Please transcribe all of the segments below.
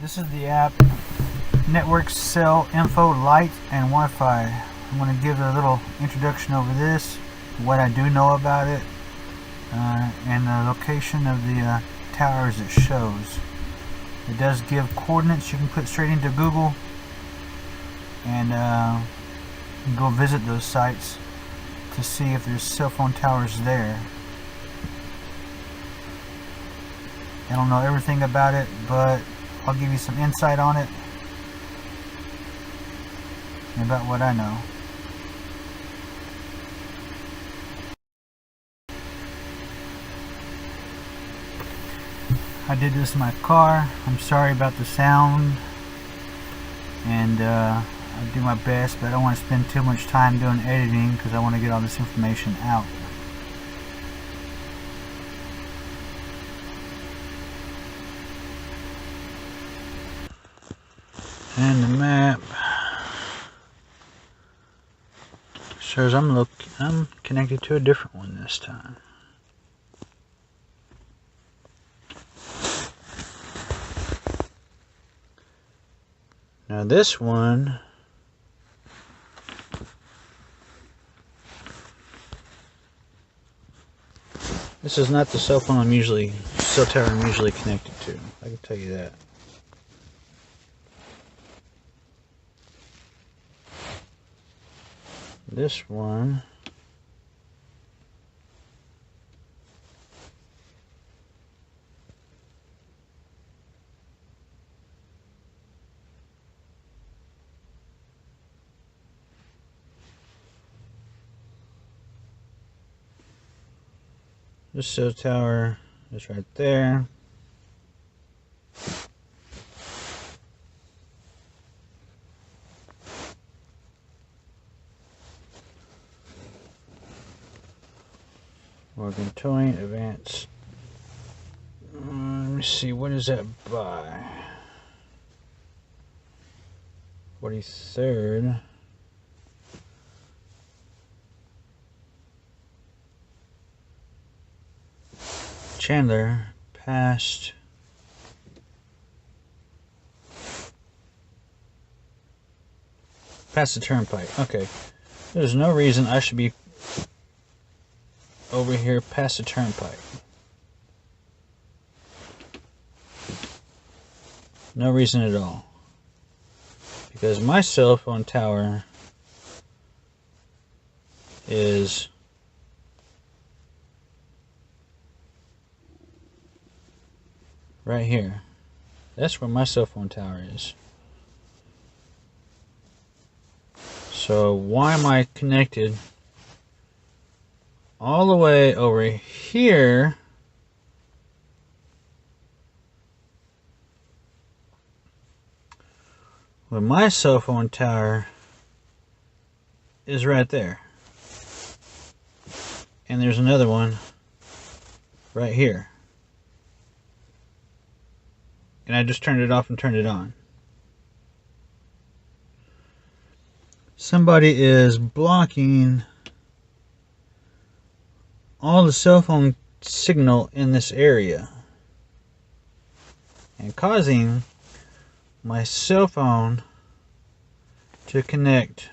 This is the app Network Cell Lite and Wi-Fi. I'm going to give a little introduction over this, what I do know about it, and the location of the towers it shows. It does give coordinates you can put straight into Google and you can go visit those sites to see if there's cell phone towers there. I don't know everything about it, but I'll give you some insight on it and about what I know. I did this in my car. I'm sorry about the sound, and I'll do my best, but I don't want to spend too much time doing editing because I want to get all this information out. And the map shows I'm connected to a different one this time. Now this one this is not the cell tower I'm usually connected to. I can tell you that. This one this cell tower is right there. Morgan Towing Advanced. Let me see, what is that by? 43rd. Chandler past the turnpike. Okay. There's no reason I should be over here past the turnpike. No reason at all. Because my cell phone tower is right here. That's where my cell phone tower is. So why am I connected all the way over here when my cell phone tower is right there? And there's another one right here. And I just turned it off and turned it on. Somebody is blocking all the cell phone signal in this area and causing my cell phone to connect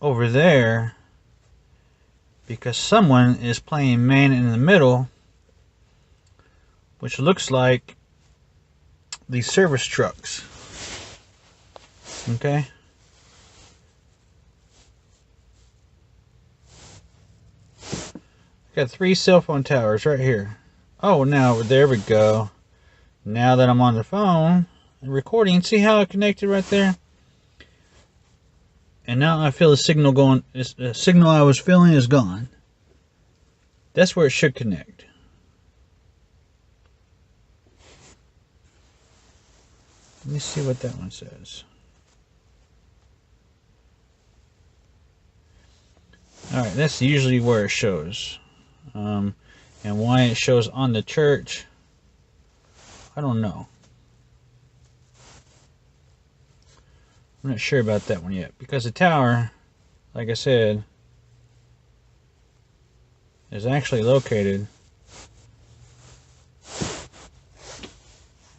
over there because someone is playing man in the middle, which looks like these service trucks. Okay. Got 3 cell phone towers right here. Oh, now there we go. Now that I'm on the phone and recording, see how it connected right there? And now I feel the signal going. The signal I was feeling is gone. That's where it should connect. Let me see what that one says. Alright, that's usually where it shows. And why it shows on the church, I don't know. I'm not sure about that one yet. Because the tower, like I said, is actually located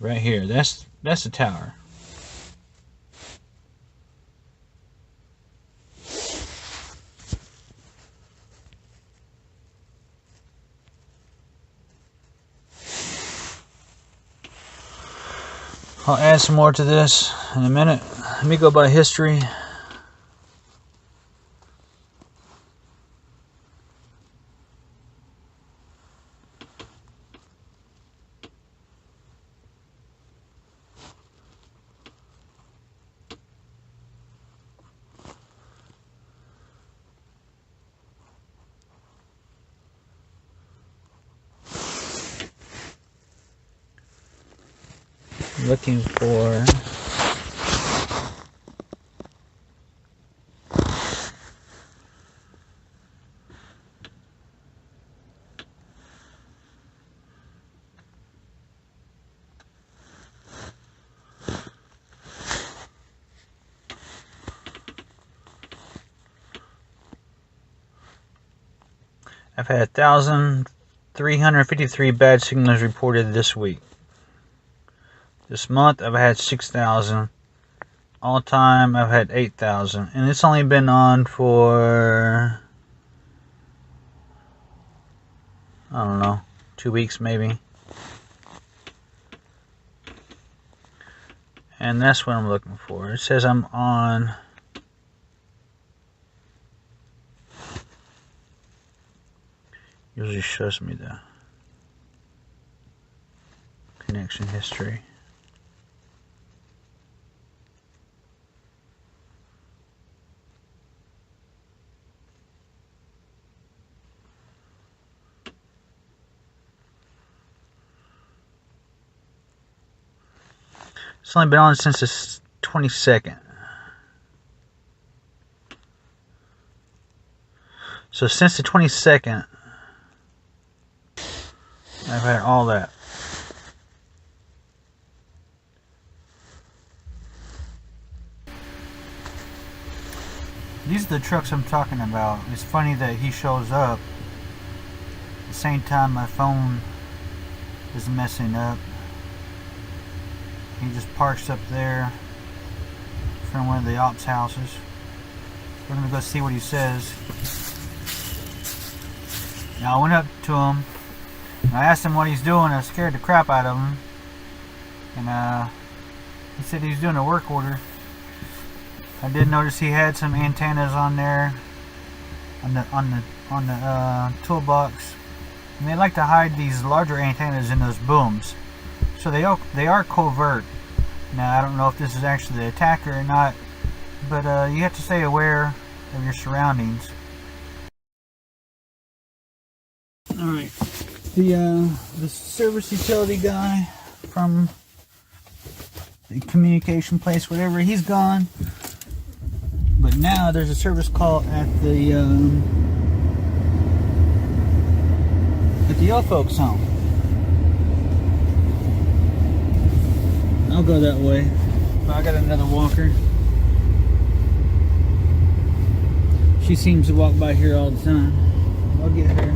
Right here. That's the tower. I'll add some more to this in a minute. Let me go by history. Looking for I've had 1,353 bad signals reported this week. This month I've had 6,000. All time I've had 8,000. And it's only been on for, I don't know, 2 weeks maybe. And that's what I'm looking for. It says I'm on usually shows me the connection history. It's only been on since the 22nd. So since the 22nd, I've had all that. These are the trucks I'm talking about. It's funny that he shows up at the same time my phone is messing up. He just parks up there from one of the ops houses. We're gonna go see what he says. Now I went up to him and I asked him what he's doing. I scared the crap out of him, and he said he's doing a work order. I did notice he had some antennas on there on the toolbox, and they like to hide these larger antennas in those booms. So they are covert. Now I don't know if this is actually the attacker or not, but you have to stay aware of your surroundings. All right, the service utility guy from the communication place, whatever, he's gone. But now there's a service call at the old folks home. I'll go that way. I got another walker. She seems to walk by here all the time. I'll get her.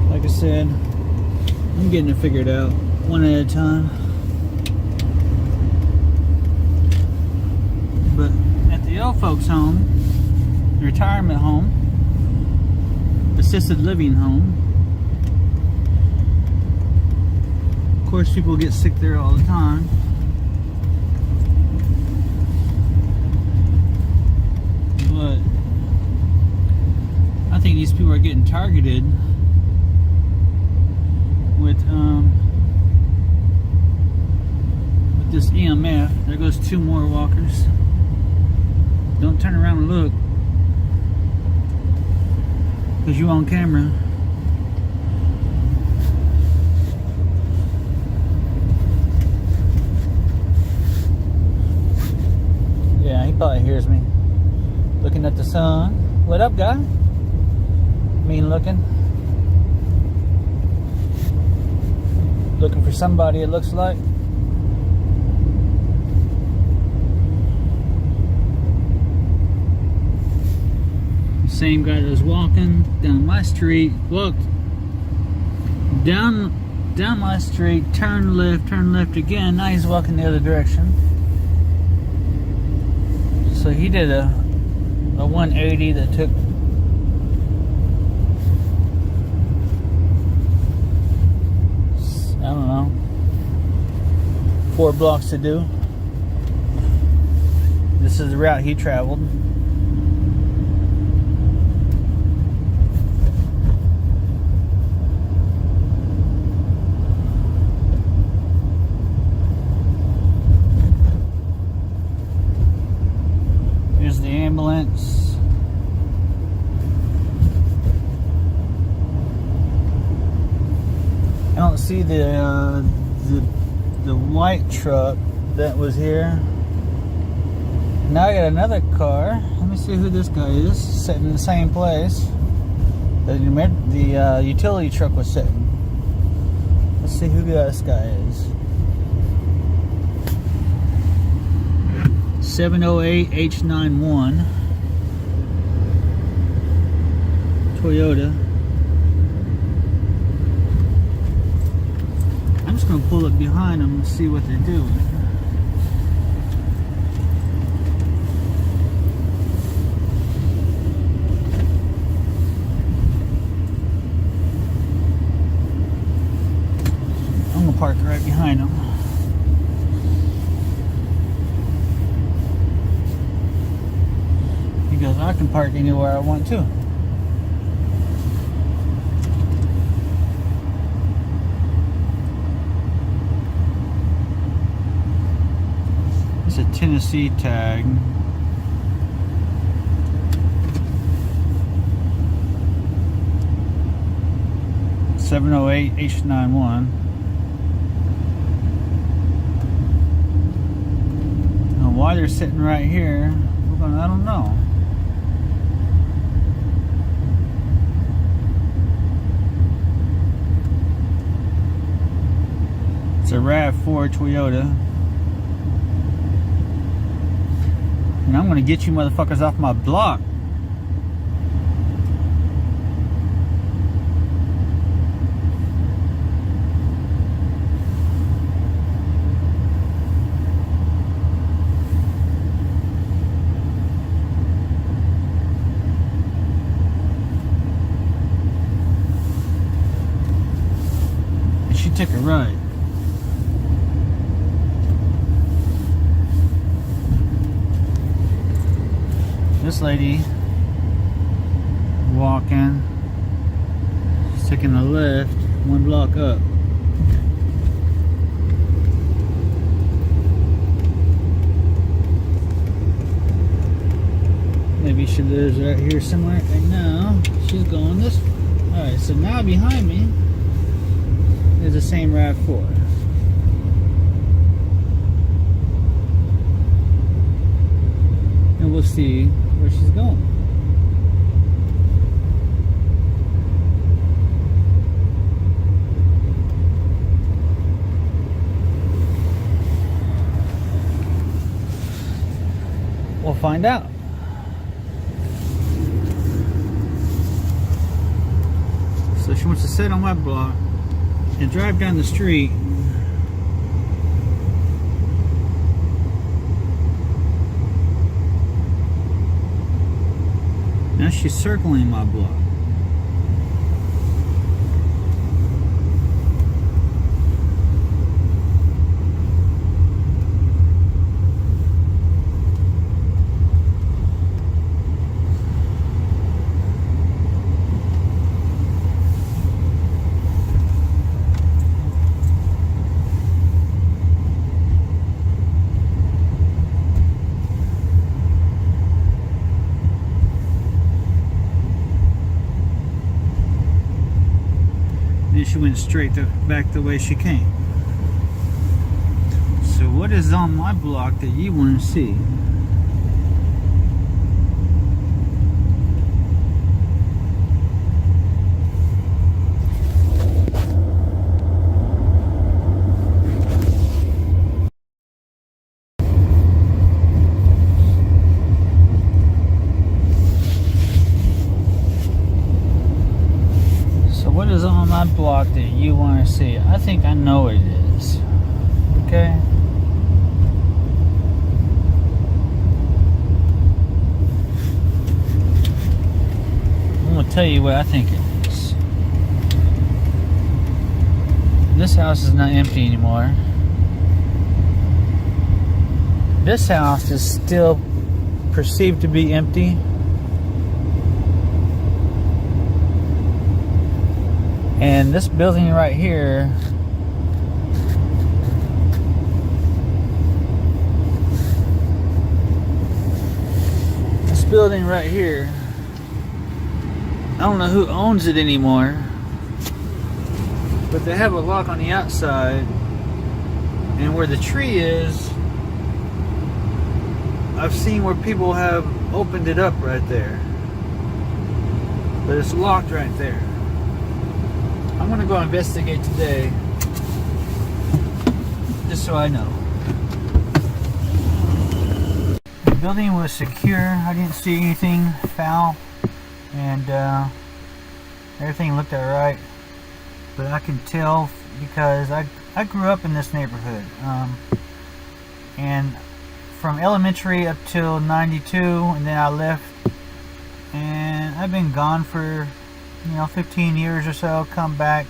Like I said, I'm getting it figured out one at a time. But at the old folks home, retirement home, assisted living home, of course people get sick there all the time. But I think these people are getting targeted with this EMF. There goes 2 more walkers. Don't turn around and look, because you're on camera. Yeah, he probably hears me. Looking at the sun. What up, guy? Mean looking. Looking for somebody, it looks like. Same guy that was walking down my street, looked, down my street, turn left again. Now he's walking the other direction. So he did a 180 that took I don't know, 4 blocks to do. This is the route he traveled. Here's the ambulance. I don't see the white truck that was here. Now I got another car. Let me see who this guy is, sitting in the same place the utility truck was sitting. Let's see who this guy is. 708H91 Toyota. I'm just gonna pull up behind them and see what they're doing. I'm gonna park right behind them. Because I can park anywhere I want to. It's a Tennessee tag. (708H91). Now why they're sitting right here, I don't know. It's a RAV4 Toyota. And I'm gonna get you motherfuckers off my block. And she took a ride. This lady walking, she's taking a left 1 block up. Maybe she lives right here somewhere. And now she's going this way. Alright, so now behind me is the same RAV4. And we'll see where she's going. We'll find out. So she wants to sit on my block and drive down the street. Now she's circling my block. She went straight back the way she came. So what is on my block that you want to see? What is on my my block that you want to see. I think I know what it is. Okay. I'm going to tell you what I think it is. This house is not empty anymore. This house is still perceived to be empty. And this building right here I don't know who owns it anymore, but they have a lock on the outside, and where the tree is, I've seen where people have opened it up right there, but it's locked right there. I'm gonna go investigate today, just so I know. The building was secure. I didn't see anything foul, and everything looked alright. But I can tell because I grew up in this neighborhood, and from elementary up till 92, and then I left, and I've been gone for 15 years or so. Come back,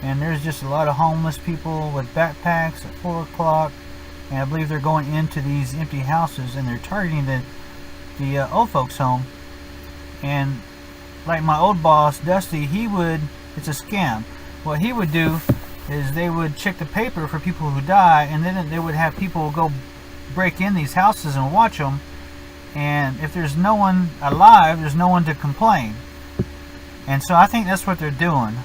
and there's just a lot of homeless people with backpacks at 4 o'clock, and I believe they're going into these empty houses and they're targeting the old folks home. And like my old boss Dusty, it's a scam. What he would do is they would check the paper for people who die, and then they would have people go break in these houses and watch them, and if there's no one alive, there's no one to complain. And so I think that's what they're doing,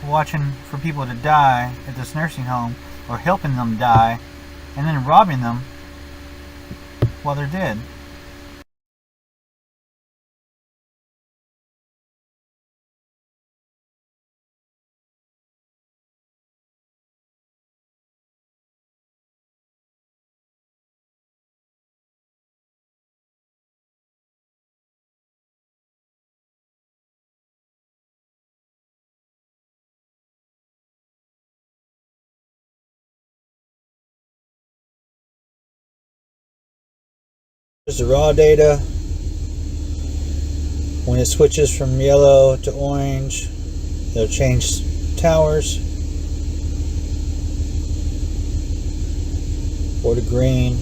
watching for people to die at this nursing home, or helping them die, and then robbing them while they're dead. Here's the raw data. When it switches from yellow to orange, it'll change towers, or to green.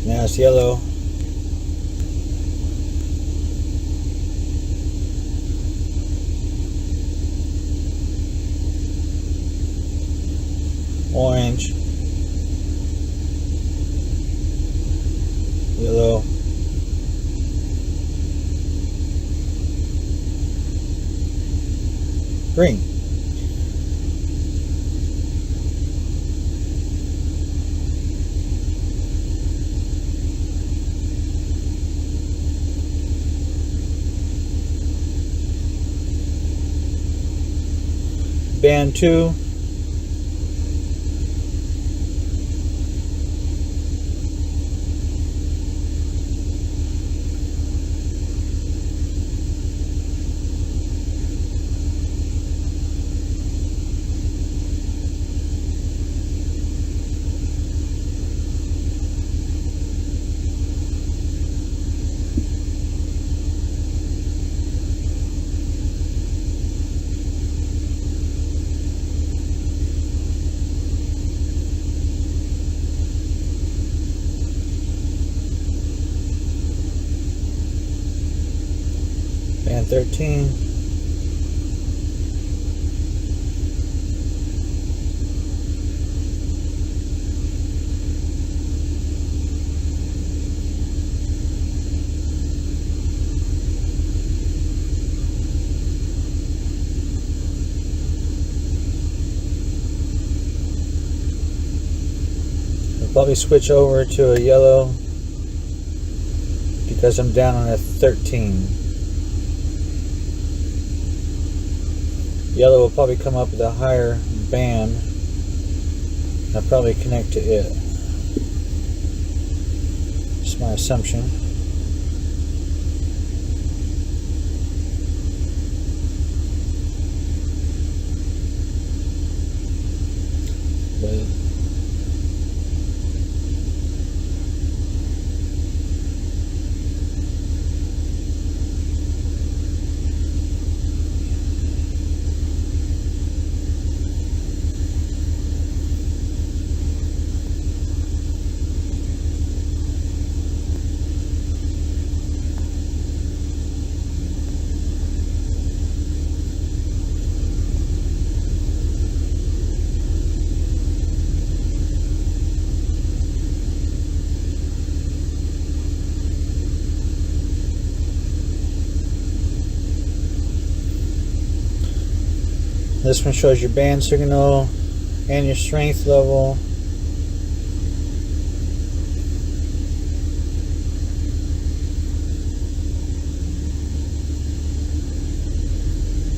Now it's yellow. Orange. Yellow. Green. Band 2. Band 13. I'll probably switch over to a yellow. because I'm down on a 13. Yellow will probably come up with a higher band. I'll probably connect to it. That's my assumption. But this one shows your band signal and your strength level.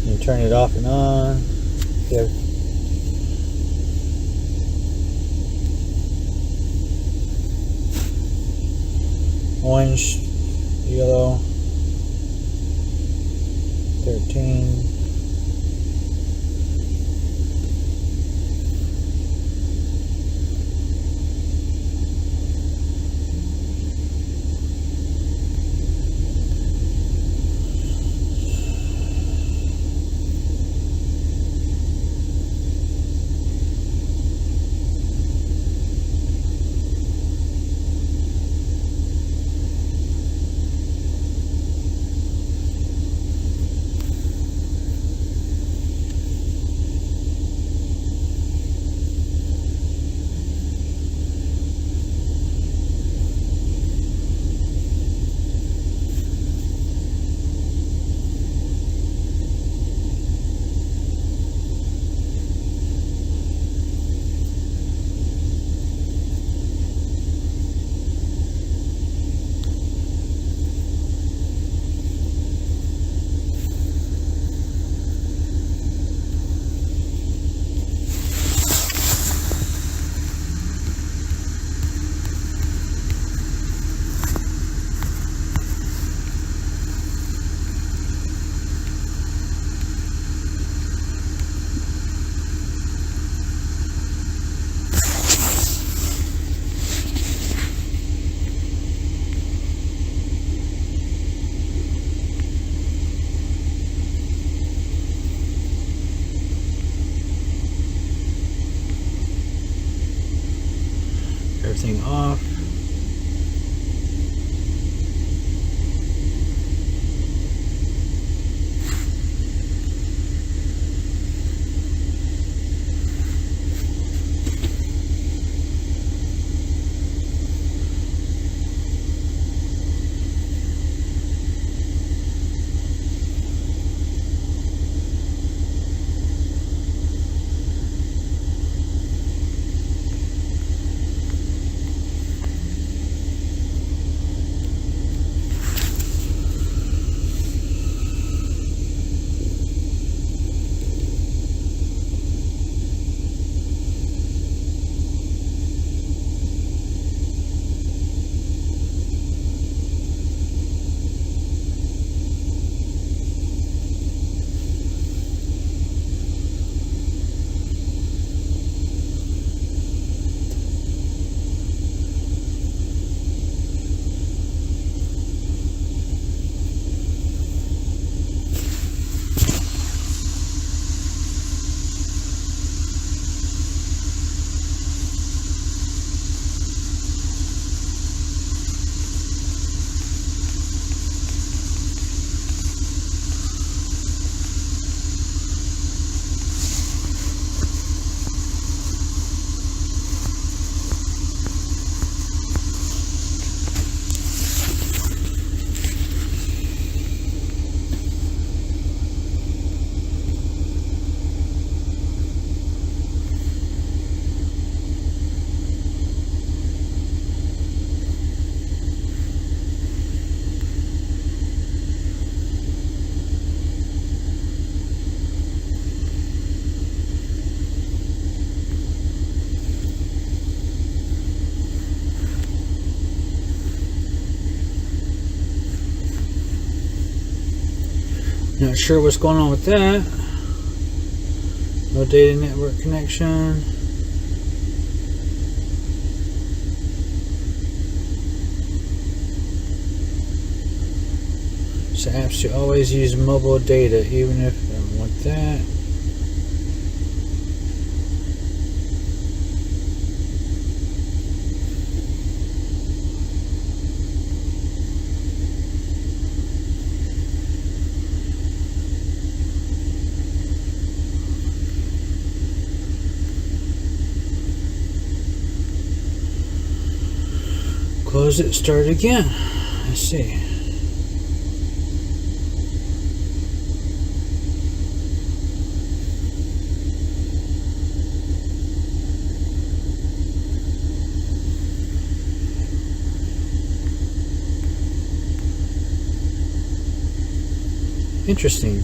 You turn it off and on. You have orange, yellow, 13. Not sure what's going on with that. No data network connection. So apps should always use mobile data, even if I don't want that. Close it, start again. Let's see. Interesting.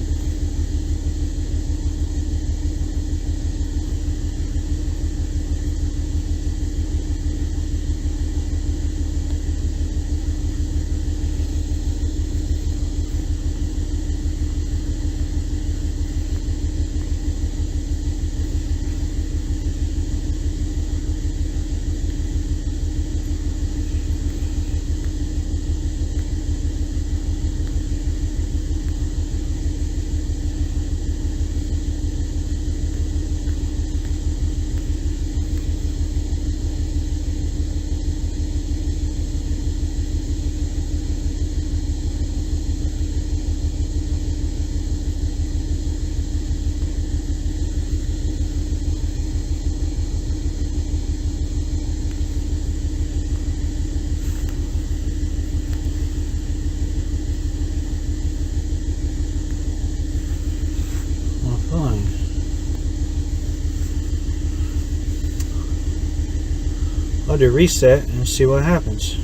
I'll do reset and see what happens.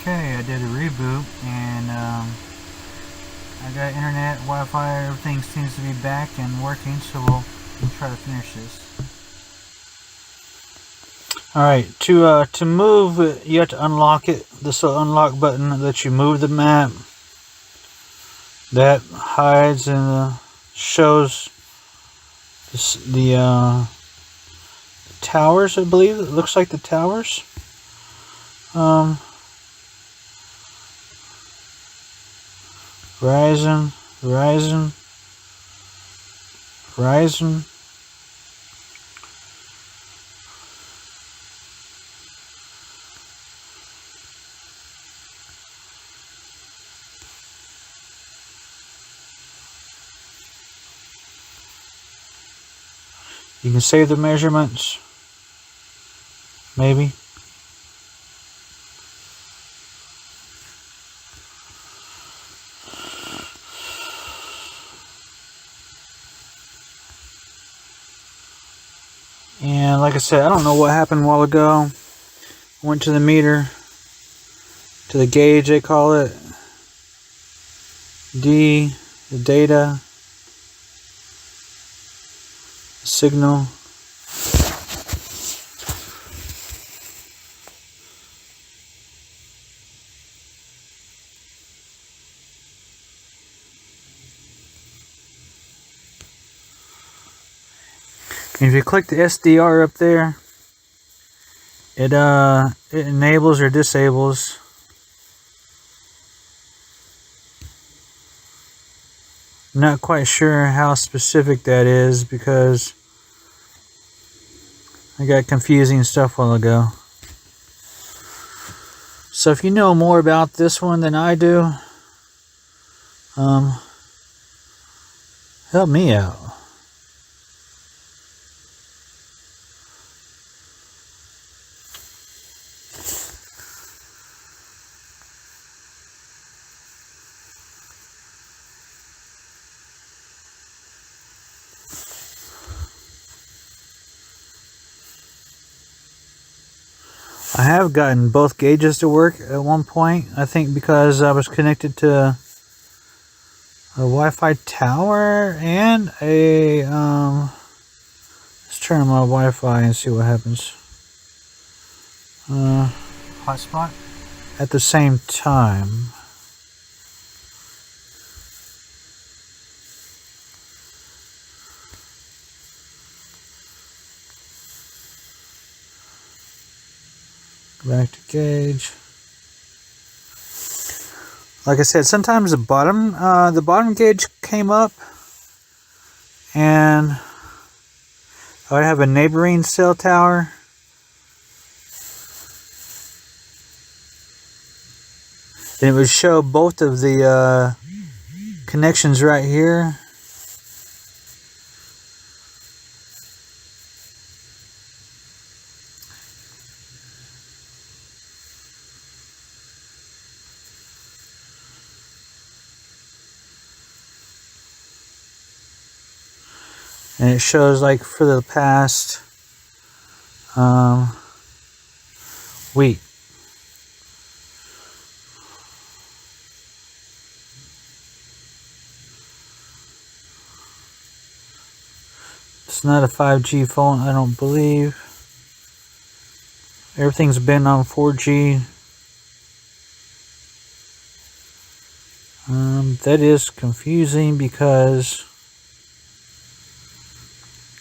Okay, I did a reboot and I got internet, Wi-Fi, everything seems to be back and working, so we'll try to finish this. Alright, to move, you have to unlock it. This little unlock button that lets you move the map. That hides and shows the towers, I believe. It looks like the towers. Verizon. You can save the measurements, maybe. And like I said, I don't know what happened a while ago. Went to the meter, to the gauge they call it. D, the data. Signal. If you click the SDR up there, it enables or disables. Not quite sure how specific that is because I got confusing stuff a while ago. So if you know more about this one than I do, help me out. I have gotten both gauges to work at one point, I think because I was connected to a Wi-Fi tower and a let's turn on my Wi-Fi and see what happens. hotspot at the same time. Back to gauge. Like I said, sometimes the bottom gauge came up, and I would have a neighboring cell tower. And it would show both of the connections right here. And it shows like for the past week. It's not a 5G phone, I don't believe. Everything's been on 4G. That is confusing because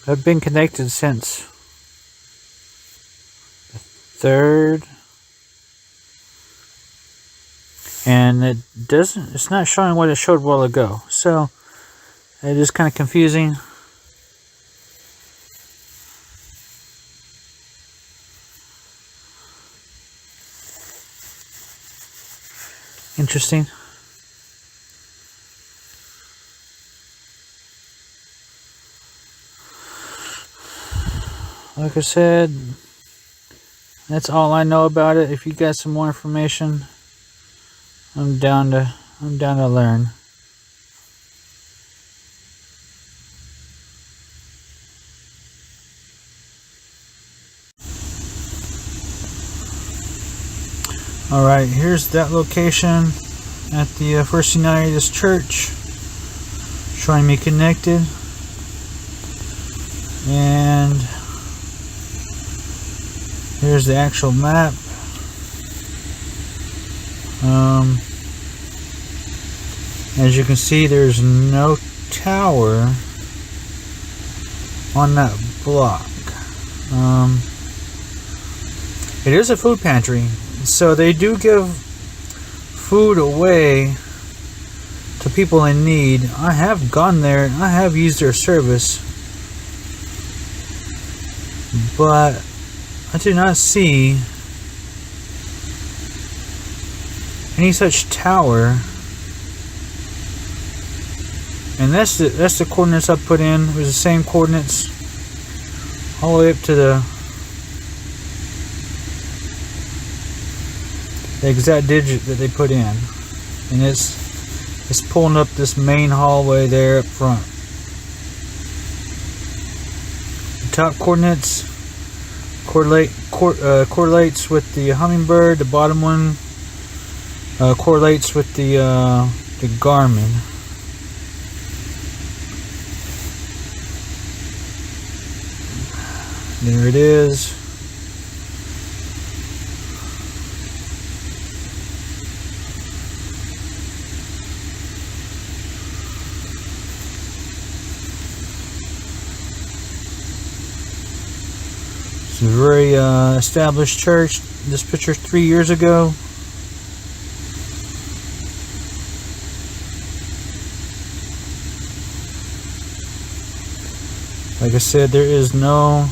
I've been connected since the 3rd, and it's not showing what it showed a while ago, so it is kind of confusing. Interesting. Like I said, that's all I know about it. If you got some more information, I'm down to learn. Alright, here's that location at the First United Church, showing me connected. And here's the actual map. As you can see, there's no tower on that block. It is a food pantry, so they do give food away to people in need. I have gone there, I have used their service, but I do not see any such tower. And that's the coordinates I put in. It was the same coordinates all the way up to the exact digit that they put in. And it's pulling up this main hallway there up front. The top coordinates correlates with the Hummingbird. The bottom one correlates with the Garmin. There it is. It's a very established church. This picture 3 years ago. Like I said, there is no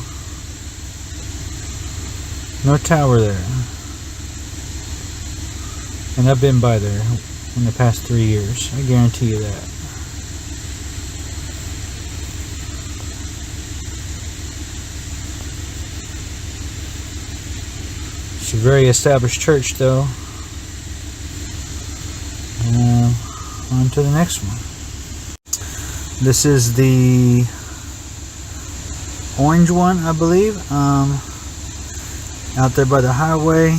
tower there. And I've been by there in the past 3 years. I guarantee you that. It's a very established church, though. On to the next one. This is the orange one, I believe. Out there by the highway.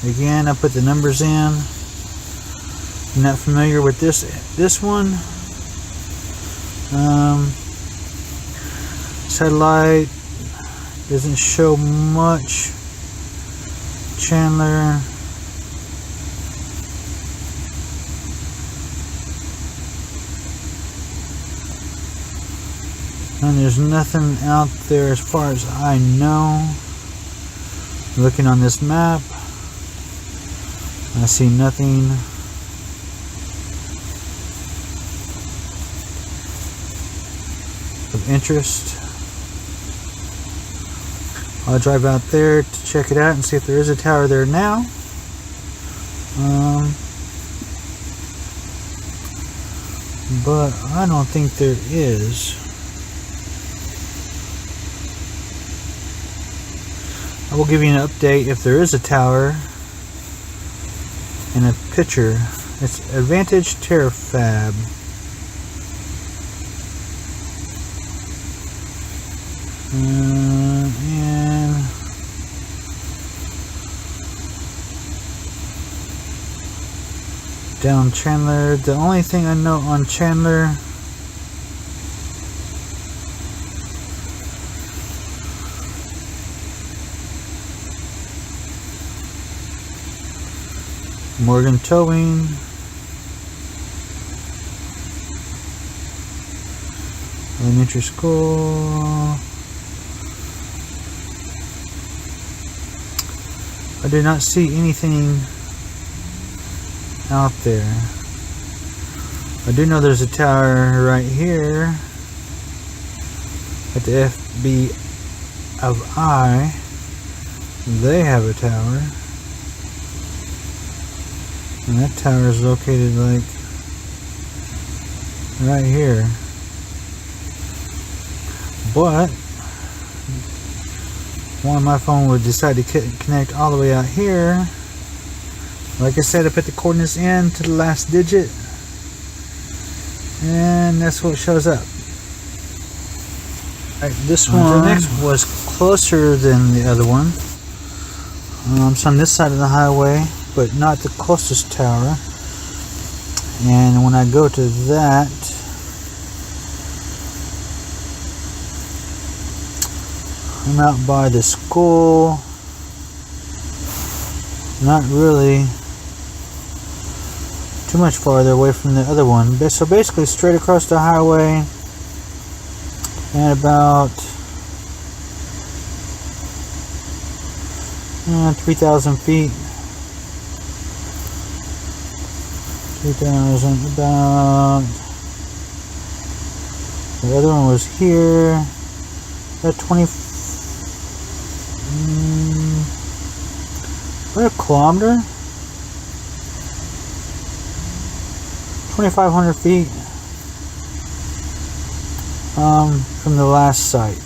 Again, I put the numbers in. I'm not familiar with this one. Satellite doesn't show much. Chandler. And there's nothing out there as far as I know. Looking on this map, I see nothing. Of interest. I'll drive out there to check it out and see if there is a tower there now. But I don't think there is. I will give you an update if there is a tower in a picture. It's Advantage Terrafab. And down Chandler. The only thing I know on Chandler Morgan Towing, elementary school. I did not see anything out there. I do know there's a tower right here at the FBI. They have a tower. And that tower is located like right here. But one, my phone would decide to connect all the way out here. Like I said, I put the coordinates in to the last digit, and that's what shows up. Right, this one was closer than the other one. It's on this side of the highway, but not the closest tower. And when I go to that, I'm out by the school. Not really too much farther away from the other one. So basically straight across the highway and about 3,000 feet. 3,000 about. The other one was here. About 20. About a kilometer. 2,500 feet from the last site.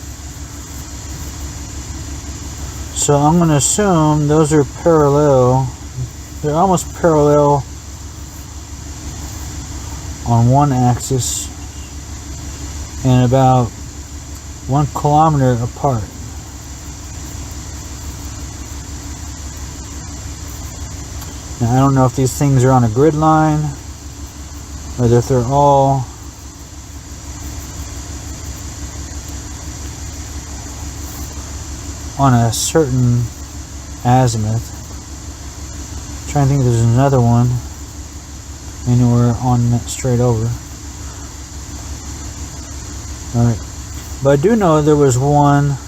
So I'm going to assume those are parallel. They're almost parallel on one axis and about 1 kilometer apart. Now I don't know if these things are on a grid line or if they're all on a certain azimuth. I'm trying to think if there's another one anywhere on that straight over. Alright. But I do know there was one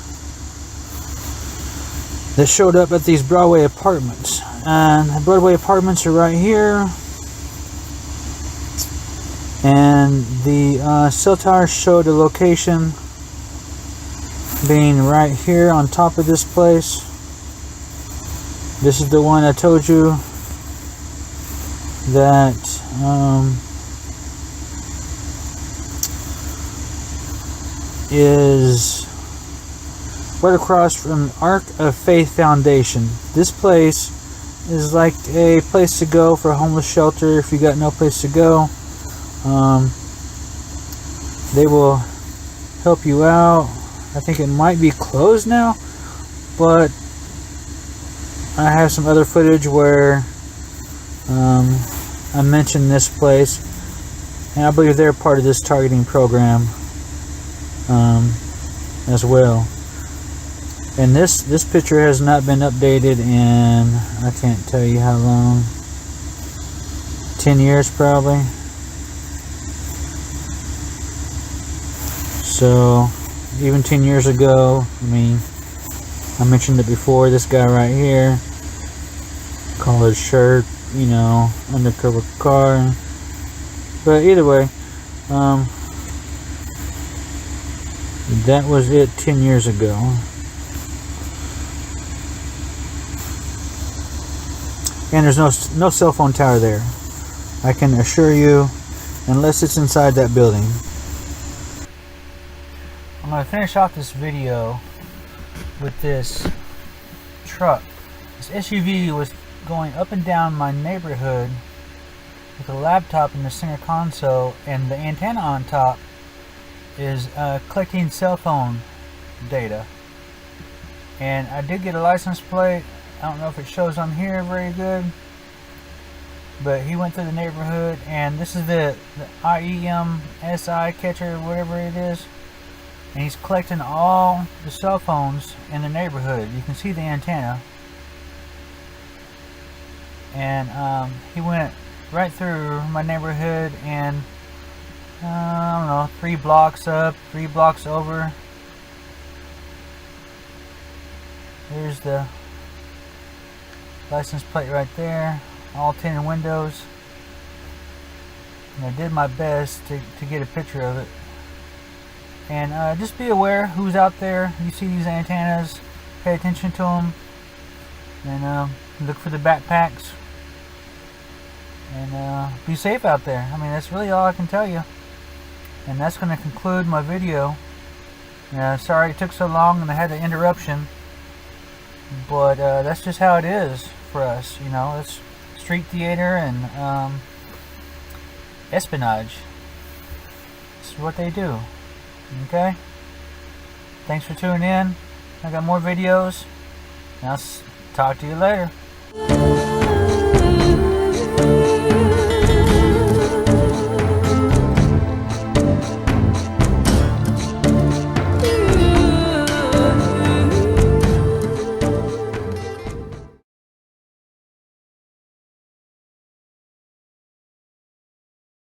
that showed up at these Broadway apartments. And the Broadway apartments are right here. And the cell tower showed a location being right here on top of this place. This is the one I told you that is right across from Ark of Faith Foundation. This place is like a place to go for a homeless shelter if you got no place to go. They will help you out. I think it might be closed now, but I have some other footage where I mentioned this place, and I believe they're part of this targeting program as well. And this picture has not been updated in, I can't tell you how long, 10 years probably. So even 10 years ago, I mean, I mentioned it before, this guy right here, collared shirt, you know, undercover car. But either way, that was it 10 years ago. And there's no cell phone tower there, I can assure you, unless it's inside that building. I'm going to finish off this video with this truck. This SUV was going up and down my neighborhood with a laptop in the center console, and the antenna on top is collecting cell phone data. And I did get a license plate. I don't know if it shows on here very good, but he went through the neighborhood, and this is the IEM SI catcher, whatever it is, and he's collecting all the cell phones in the neighborhood. You can see the antenna, and he went right through my neighborhood, and I don't know, 3 blocks up, 3 blocks over. There's the license plate right there, all tinted windows. And I did my best to get a picture of it. And just be aware who's out there. You see these antennas, pay attention to them, and look for the backpacks, and be safe out there. I mean, that's really all I can tell you. And that's going to conclude my video. Sorry it took so long and I had an interruption, but that's just how it is for us, you know. It's street theater and espionage. This is what they do. Okay, thanks for tuning in. I got more videos, and I'll talk to you later.